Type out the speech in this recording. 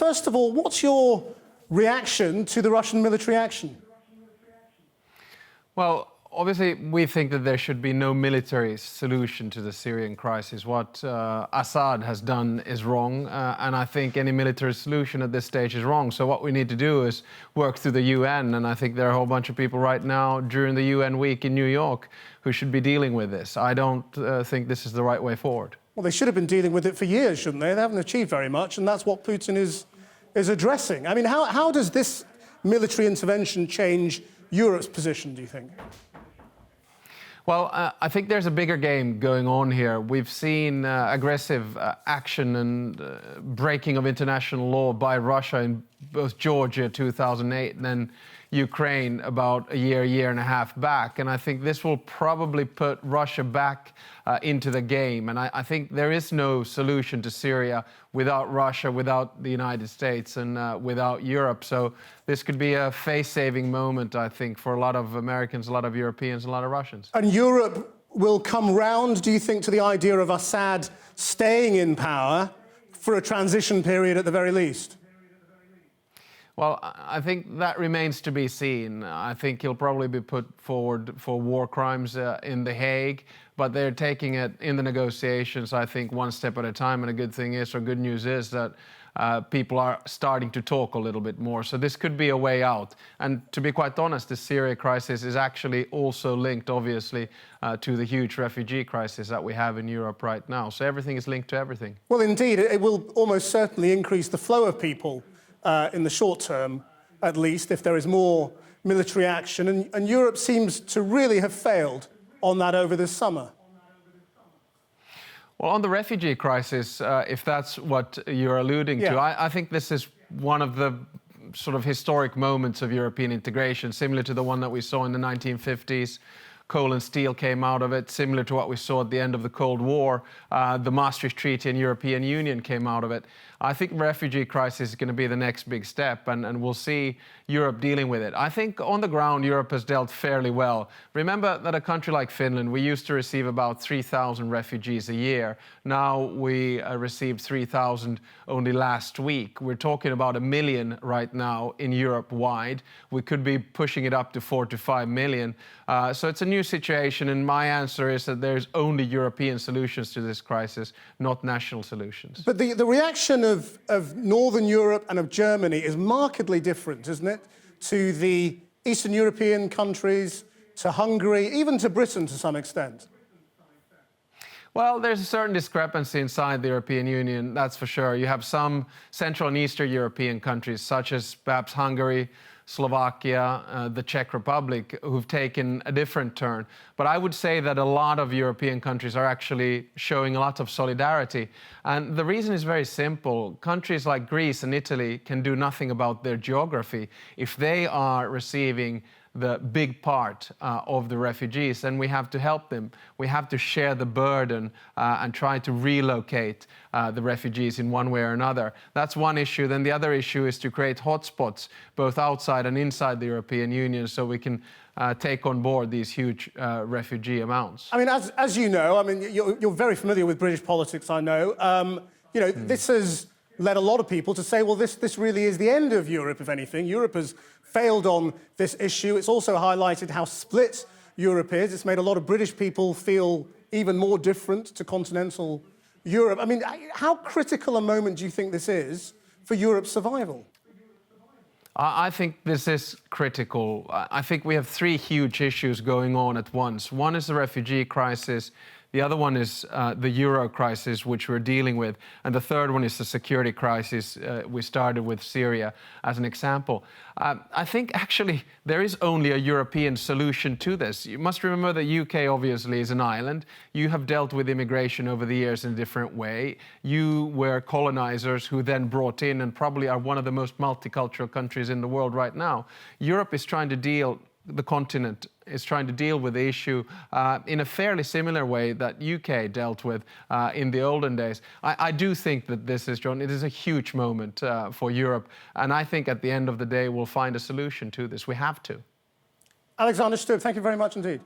first of all, what's your reaction to the Russian military action? Well, obviously, we think that there should be no military solution to the Syrian crisis. What Assad has done is wrong, and I think any military solution at this stage is wrong. So what we need to do is work through the UN, and I think there are a whole bunch of people right now during the UN week in New York who should be dealing with this. I don't think this is the right way forward. Well, they should have been dealing with it for years, shouldn't they? They haven't achieved very much, and that's what Putin is addressing. I mean, how does this military intervention change Europe's position, do you think? Well, I think there's a bigger game going on here. We've seen aggressive action and breaking of international law by Russia in both Georgia 2008 and then Ukraine about a year and a half back. And I think this will probably put Russia back into the game. And I think there is no solution to Syria without Russia, without the United States and without Europe. So this could be a face-saving moment, I think, for a lot of Americans, a lot of Europeans, a lot of Russians. And Europe will come round, do you think, to the idea of Assad staying in power for a transition period at the very least? Well, I think that remains to be seen. I think he'll probably be put forward for war crimes in The Hague, but they're taking it in the negotiations, I think, one step at a time. And a good thing is, or good news is, that people are starting to talk a little bit more. So this could be a way out. And to be quite honest, the Syria crisis is actually also linked, obviously, to the huge refugee crisis that we have in Europe right now. So everything is linked to everything. Well, indeed, it will almost certainly increase the flow of people in the short term, at least, if there is more military action. And Europe seems to really have failed on that over this summer. Well, on the refugee crisis, if that's what you're alluding to, I think this is one of the sort of historic moments of European integration, similar to the one that we saw in the 1950s. Coal and steel came out of it, similar to what we saw at the end of the Cold War. The Maastricht Treaty and European Union came out of it. I think the refugee crisis is going to be the next big step, and we'll see Europe dealing with it. I think on the ground, Europe has dealt fairly well. Remember that a country like Finland, we used to receive about 3,000 refugees a year. Now we received 3,000 only last week. We're talking about 1 million right now in Europe-wide. We could be pushing it up to 4 to 5 million. So it's a new situation, and my answer is that there's only European solutions to this crisis, not national solutions. But the reaction of Northern Europe and of Germany is markedly different, isn't it, to the Eastern European countries, to Hungary, even to Britain to some extent? Well, there's a certain discrepancy inside the European Union, that's for sure. You have some Central and Eastern European countries, such as perhaps Hungary, Slovakia, the Czech Republic, who've taken a different turn. But I would say that a lot of European countries are actually showing a lot of solidarity. And the reason is very simple. Countries like Greece and Italy can do nothing about their geography. If they are receiving the big part of the refugees, then we have to help them. We have to share the burden and try to relocate the refugees in one way or another. That's one issue. Then the other issue is to create hotspots, both outside and inside the European Union, so we can take on board these huge refugee amounts. I mean, as you know, I mean, you're very familiar with British politics, I know. You know, this has led a lot of people to say, well, this really is the end of Europe, if anything. Europe has failed on this issue. It's also highlighted how split Europe is. It's made a lot of British people feel even more different to continental Europe. I mean, how critical a moment do you think this is for Europe's survival? I think this is critical. I think we have three huge issues going on at once. One is the refugee crisis. The other one is the euro crisis, which we're dealing with. And the third one is the security crisis. We started with Syria as an example. I think actually there is only a European solution to this. You must remember the UK obviously is an island. You have dealt with immigration over the years in a different way. You were colonizers who then brought in and probably are one of the most multicultural countries in the world right now. Europe is trying to deal the continent is trying to deal with the issue in a fairly similar way that UK dealt with in the olden days. I do think that this is, John, it is a huge moment for Europe. And I think at the end of the day, we'll find a solution to this. We have to. Alexander Stubb, thank you very much indeed.